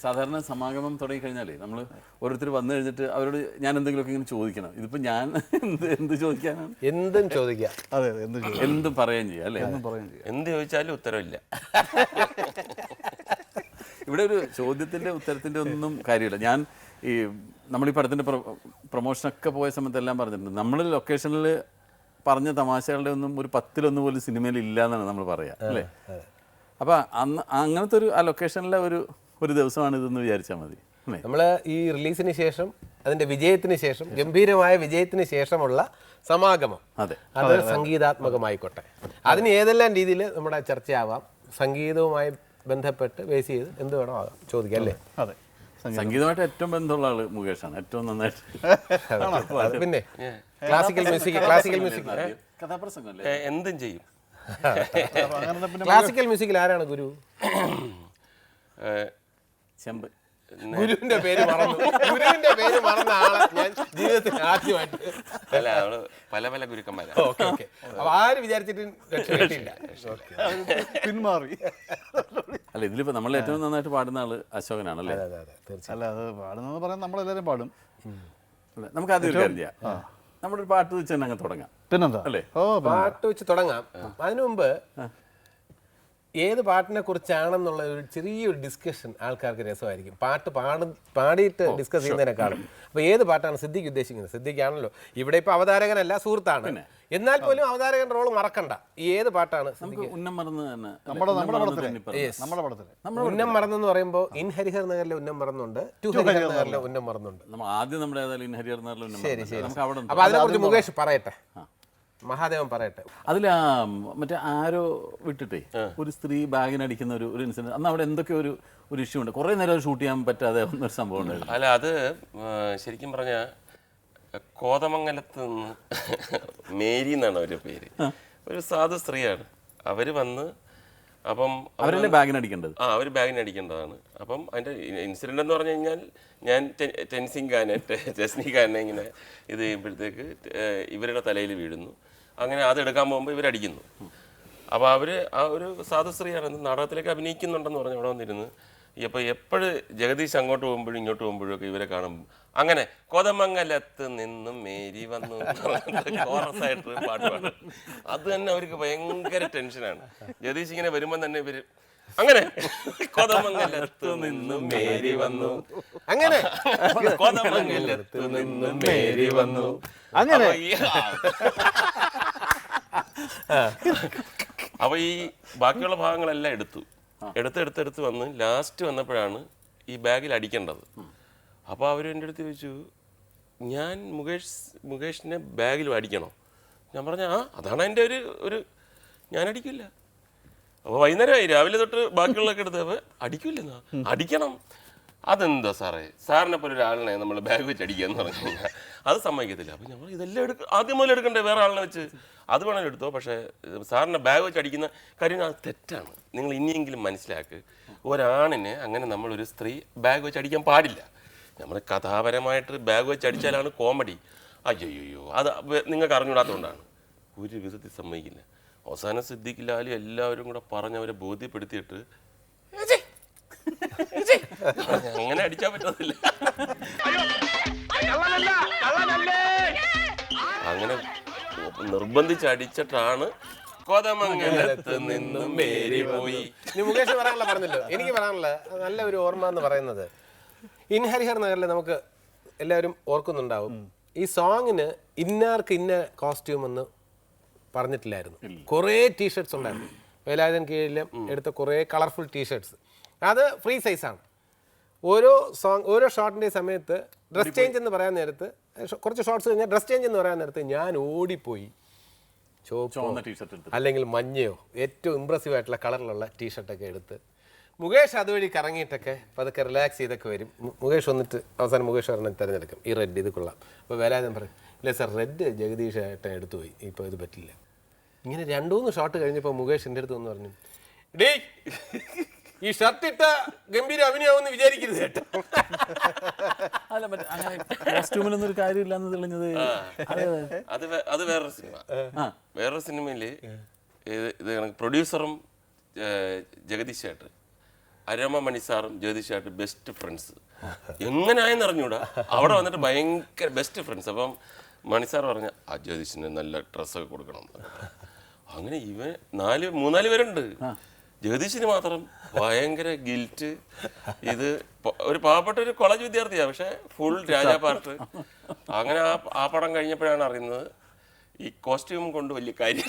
സാധാരണ സമാഗമം തുടങ്ങി കഴിഞ്ഞാലേ നമ്മൾ ഓരോരുത്തർ വന്നു കഴിഞ്ഞിട്ട് അവരോട് ഞാൻ എന്തെങ്കിലുമൊക്കെ ഇങ്ങനെ ചോദിക്കണം. ഇതിപ്പോൾ ഞാൻ എന്ത് ചോദിക്കാനാണ്? എന്തും ചോദിക്കാം. അതെ, എന്തും പറയുകയും ചെയ്യാം അല്ലേ? എന്ത് ചോദിച്ചാലും ഉത്തരവില്ല. ഇവിടെ ഒരു ചോദ്യത്തിൻ്റെ ഉത്തരത്തിൻ്റെ ഒന്നും കാര്യമില്ല. ഞാൻ ഈ നമ്മൾ ഈ പടത്തിൻ്റെ പ്രൊമോഷനൊക്കെ പോയ സമയത്തെല്ലാം പറഞ്ഞിട്ടുണ്ട്, നമ്മൾ ലൊക്കേഷനിൽ പറഞ്ഞ തമാശകളുടെ ഒന്നും ഒരു 10-1 പോലും സിനിമയിൽ ഇല്ല എന്നാണ് നമ്മൾ പറയുക അല്ലേ? അപ്പോൾ അന്ന് അങ്ങനത്തെ ഒരു ആ ലൊക്കേഷനിലെ ഒരു ദിവസമാണ് ഇതെന്ന് വിചാരിച്ചാൽ മതി. നമ്മൾ ഈ റിലീസിന് ശേഷം അതിന്റെ വിജയത്തിന് ശേഷം ഗംഭീരമായ വിജയത്തിന് ശേഷമുള്ള സമാഗമം, അതെ, അത് സംഗീതാത്മകമായിക്കോട്ടെ, അതിന് ഏതെല്ലാം രീതിയിൽ നമ്മുടെ ചർച്ചയാവാം. സംഗീതവുമായി ബന്ധപ്പെട്ട് ബേസ് ചെയ്ത് എന്ത് വേണോ ആകാം ചോദിക്കാം അല്ലേ? അതെ, സംഗീതമായിട്ട് ഏറ്റവും ബന്ധമുള്ള ആള് മുകേഷാണ്, ഏറ്റവും നന്നായിട്ട്. പിന്നെ ക്ലാസിക്കൽ മ്യൂസിക് കഥാപ്രസംഗം അല്ലേ? എന്തും ചെയ്യും. ക്ലാസിക്കൽ മ്യൂസിക്കിൽ ആരാണ് ഗുരു? ചെമ്പ്. ഗുരുവിന്റെ പേര് മറന്ന ആളെ ഞാൻ ജീവിതത്തിൽ ആദ്യമായിട്ട്. അല്ല, അവള് പല ഗുരുക്കന്മാരാ. അപ്പൊ ആര് വിചാരിച്ചിട്ട് രക്ഷപ്പെട്ടില്ല, പിന്മാറി. അല്ല, ഇതിലിപ്പോ നമ്മൾ ഏറ്റവും നന്നായിട്ട് പാടുന്ന ആള് അശോകനാണല്ലേ? അല്ല, അത് പാടുന്നത് പറയാൻ നമ്മളെല്ലാവരും പാടും. നമുക്ക് ആദ്യം ഒരു കാര്യം ചെയ്യാം, നമ്മുടെ ഒരു പാട്ട് വെച്ച് തന്നെ അങ്ങ് തുടങ്ങാം. പിന്നെന്താ അല്ലേ? പാട്ട് വെച്ച് തുടങ്ങാം. അതിനു മുമ്പ് ഏത് പാട്ടിനെ കുറിച്ചാണെന്നുള്ള ഒരു ചെറിയൊരു ഡിസ്കഷൻ ആൾക്കാർക്ക് രസമായിരിക്കും. പാട്ട് പാടിയിട്ട് ഡിസ്കസ് ചെയ്യുന്നതിനെക്കാളും. അപ്പൊ ഏത് പാട്ടാണ് സിദ്ദിഖ് ഉദ്ദേശിക്കുന്നത്? സിദ്ദിഖാണല്ലോ ഇവിടെ ഇപ്പൊ അവതാരകനല്ല, സുഹൃത്താണ്. എന്നാൽ പോലും അവതാരകൻ റോൾ മറക്കണ്ട. ഈ ഏത് പാട്ടാണ്? ഉന്നം മറന്ന് തന്നെ നമ്മുടെ പടത്തില് ഉന്നം മറന്നെന്ന് പറയുമ്പോൾ ഇൻ ഹരിഹർ നഗറിലെ ഉന്നം മറന്നുണ്ട്, ടു ഹരിഹർ നഗറിലെ ഉന്നം മറന്നുണ്ട്. ആദ്യം നമ്മുടെ ഏതായാലും ഇൻ ഹരിഹർ നഗറിലെ ശരി. അപ്പൊ അതിനെ കുറിച്ച് മുകേഷ് പറയട്ടെ, മഹാദേവൻ പറയട്ടെ. അതിൽ മറ്റേ ആരോ വിട്ടിട്ടേ ഒരു സ്ത്രീ ബാഗിനടിക്കുന്ന ഒരു ഇൻസിഡന്റ്, അന്ന് അവിടെ എന്തൊക്കെ ഒരു ഇഷ്യൂ ഉണ്ട്, കുറെ നേരം ഷൂട്ട് ചെയ്യാൻ പറ്റാതെ ഒരു സംഭവം ഉണ്ടായിരുന്നു. അല്ല, അത് ശരിക്കും പറഞ്ഞ കോതമംഗലത്ത് നിന്ന് മേരി എന്നാണ് അവരുടെ പേര്, ഒരു സാധു സ്ത്രീയാണ്. അവര് വന്ന് അപ്പം അവരല്ലേ ബാഗിനടിക്കേണ്ടത്? അവർ ബാഗിനടിക്കേണ്ടതാണ്. അപ്പം അതിൻ്റെ ഇൻസിഡൻ്റ് എന്ന് പറഞ്ഞു കഴിഞ്ഞാൽ, ഞാൻ ടെൻസിങ് ഖാനെ ജസ്നി ഖാനെ ഇങ്ങനെ ഇത് ചെയ്യുമ്പോഴത്തേക്ക് ഇവരുടെ തലയിൽ വീഴുന്നു. അങ്ങനെ അതെടുക്കാൻ പോകുമ്പോൾ ഇവരടിക്കുന്നു. അപ്പോൾ അവർ ആ ഒരു സാധു സ്ത്രീയാണ്, നാടകത്തിലേക്ക് അഭിനയിക്കുന്നുണ്ടെന്ന് പറഞ്ഞ് അവിടെ വന്നിരുന്ന് അപ്പോൾ എപ്പോഴും ജഗദീഷ് അങ്ങോട്ട് പോകുമ്പോഴും ഇങ്ങോട്ട് പോകുമ്പോഴും ഒക്കെ ഇവരെ കാണുമ്പോൾ അങ്ങനെ കോതമംഗലത്ത് നിന്നും മേരി വന്നു കോറസായിട്ട് പാട്ട് പാടും. അത് തന്നെ അവർക്ക് ഭയങ്കര ടെൻഷനാണ്. ജഗദീഷ് ഇങ്ങനെ വരുമ്പോൾ തന്നെ ഇവര് അങ്ങനെ കോതമംഗലത്ത് നിന്നും മേരി വന്നു, അങ്ങനെ കോതമംഗലത്ത് നിന്നും മേരി വന്നു, അങ്ങനെ. അപ്പൊ ഈ ബാക്കിയുള്ള ഭാഗങ്ങളെല്ലാം എടുത്ത് വന്ന് ലാസ്റ്റ് വന്നപ്പോഴാണ് ഈ ബാഗിൽ അടിക്കേണ്ടത്. അപ്പോൾ അവർ എൻ്റെ അടുത്ത് ചോദിച്ചു, ഞാൻ മുകേഷിനെ ബാഗിൽ അടിക്കണോ? ഞാൻ പറഞ്ഞ അതാണ് എൻ്റെ ഒരു ഞാൻ അടിക്കില്ല. അപ്പോൾ വൈകുന്നേരമായി, രാവിലെ തൊട്ട് ബാക്കിയുള്ളതൊക്കെ എടുത്ത് അപ്പോൾ അടിക്കില്ലെന്നാ, അടിക്കണം. അതെന്താ സാറിനെ പോലെ ഒരാളിനെ നമ്മൾ ബാഗ് വെച്ച് അടിക്കുക എന്ന് പറഞ്ഞു കഴിഞ്ഞാൽ അത് സമ്മതിക്കത്തില്ല. അപ്പം നമ്മൾ ഇതെല്ലാം ആദ്യം മുതൽ എടുക്കണ്ടേ, വേറെ ആളിനെ വെച്ച് അത് വേണമെങ്കിൽ എടുത്തോ, പക്ഷേ സാറിനെ ബാഗ് വെച്ച് അടിക്കുന്ന കാര്യം അത് തെറ്റാണ്. നിങ്ങൾ ഇനിയെങ്കിലും മനസ്സിലാക്ക്, ഒരാണിനെ അങ്ങനെ നമ്മളൊരു സ്ത്രീ ബാഗ് വെച്ച് അടിക്കാൻ പാടില്ല. നമ്മൾ കഥാപരമായിട്ട് ബാഗ് വെച്ച് അടിച്ചാലാണ് കോമഡി. അയ്യോ അത് നിങ്ങൾക്ക് അറിഞ്ഞൂടാത്തതുകൊണ്ടാണ്. ഒരു വിധത്തിൽ സമ്മതിക്കില്ല. അവസാനം സിദ്ദിഖ് ലാലും എല്ലാവരും കൂടെ പറഞ്ഞവരെ ബോധ്യപ്പെടുത്തിയിട്ട് അങ്ങനെ അടിച്ചാൽ പറ്റത്തില്ല. അങ്ങനെ നിർബന്ധിച്ച് അടിച്ചിട്ടാണ് കോതമംഗലത്ത് നിന്നും മേരി പോയി. മുകേഷ് പറഞ്ഞല്ലോ, എനിക്ക് പറയാനുള്ള നല്ല ഒരു ഓർമ്മ എന്ന് പറയുന്നത്, ഇൻ ഹരിഹർ നഗറിൽ നമുക്ക് എല്ലാവരും ഓർക്കുന്നുണ്ടാവും, ഈ സോങ്ങിന് ഇന്നാർക്ക് ഇന്ന കോസ്റ്റ്യൂം എന്ന് പറഞ്ഞിട്ടില്ലായിരുന്നു. കുറേ ടീഷർട്ട്സ് ഉണ്ടായിരുന്നു. വേലായുധൻ കീഴിലും എടുത്ത കുറേ കളർഫുൾ ടീഷർട്ട്സ്, അത് ഫ്രീ സൈസാണ്. ഓരോ ഷോട്ടിൻ്റെ സമയത്ത് ഡ്രസ് ചേഞ്ച് എന്ന് പറയാൻ നേരത്ത്, കുറച്ച് ഷോർട്സ് കഴിഞ്ഞാൽ ഡ്രസ് ചേഞ്ച് എന്ന് പറയാൻ നേരത്ത് ഞാൻ ഓടിപ്പോയി ചുവന്ന ടീഷർട്ട് അല്ലെങ്കിൽ മഞ്ഞയോ ഏറ്റവും ഇമ്പ്രസീവ് ആയിട്ടുള്ള കളറിലുള്ള ടീഷർട്ടൊക്കെ എടുത്ത് മുകേഷ് അതുവഴി കറങ്ങിയിട്ടൊക്കെ പതുക്കെ റിലാക്സ് ചെയ്തൊക്കെ വരും. മുകേഷ് വന്നിട്ട് അവസാനം മുകേഷ് പറഞ്ഞ് തിരഞ്ഞെടുക്കും, ഈ റെഡ് ഇത് കൊള്ളാം. അപ്പോൾ വേലായുധൻ പറയും, ഇല്ല സാർ റെഡ് ജഗദീഷ് ഏട്ടൻ എടുത്തു പോയി, ഇപ്പോൾ ഇത് പറ്റില്ല. ഇങ്ങനെ 2-3 ഷോട്ട് കഴിഞ്ഞപ്പോൾ മുകേഷ് എൻ്റെ അടുത്ത് വന്ന് പറഞ്ഞു, ഡേ ഈ ഷർട്ട് ഇട്ട ഗംഭീര അഭിനയാവെന്ന് വിചാരിക്കരുത് കേട്ടോ. അല്ല, അങ്ങനെ കോസ്റ്റ്യൂമിലൊന്നും ഒരു കാര്യമില്ല എന്ന് തെളിഞ്ഞത് അത് വേറൊരു സിനിമയില് ഇത് പ്രൊഡ്യൂസറും ജഗദീഷ് ചേട്ടൻ അരമ മണി സാറും ജ്യോതിഷായിട്ട് ബെസ്റ്റ് ഫ്രണ്ട്സ്. എങ്ങനെയായെന്ന് അറിഞ്ഞൂടാ, അവിടെ വന്നിട്ട് ഭയങ്കര ബെസ്റ്റ് ഫ്രണ്ട്സ്. അപ്പം മണി സാർ പറഞ്ഞ ആ ജ്യോതിഷിന് നല്ല ഡ്രസ്സൊക്കെ കൊടുക്കണം. അങ്ങനെ ഇവൻ 3-4 പേരുണ്ട്. ജ്യോതിഷിന് മാത്രം ഭയങ്കര ഗിൽറ്റ്. ഇത് ഒരു പാവപ്പെട്ട ഒരു കോളേജ് വിദ്യാർത്ഥിയാണ്, പക്ഷെ ഫുൾ രാജാപാർട്ട്. അങ്ങനെ ആ പടം കഴിഞ്ഞപ്പോഴാണ് അറിയുന്നത് ഈ കോസ്റ്റ്യൂം കൊണ്ട് വലിയ കാര്യം.